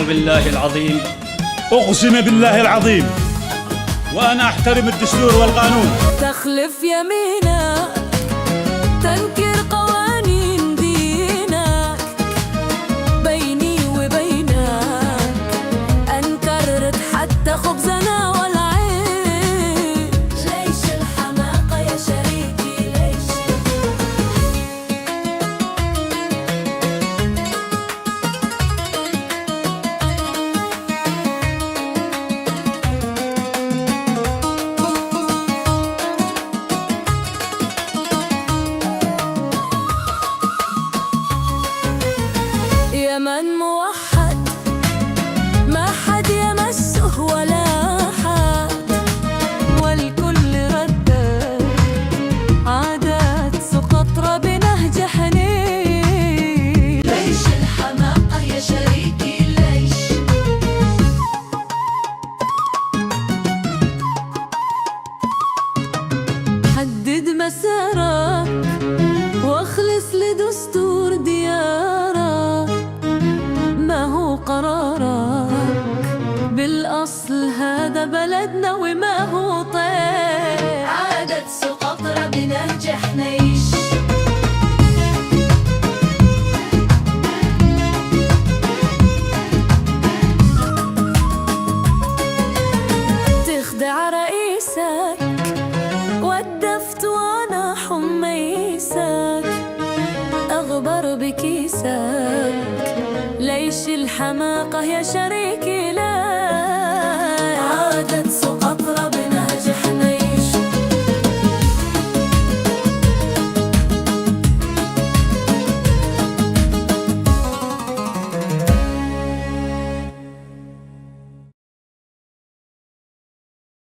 بالله العظيم. أقسم بالله العظيم. وأنا أحترم الدستور والقانون. تخلف يمينك، تنكر قوانين دينك، بيني وبينك أنكرت حتى خبزنا والعين. ليش الحماقة يا شريكي ليش؟ يمن موحد ما حد يمسه ولا حد، والكل ردد عادات سقطرى بنهج حنين. ليش الحماقة يا شريكي ليش؟ حدد مسارك واخلص لدستور ديارك، ما هو قرارك بالأصل هذا بلدنا وما هو طير. عادة سقطرى بنهج حنيش. تخدع رئيسك ودفت وانا حميسك، أغبر بكيسك. ليش الحماقة يا شريكي لا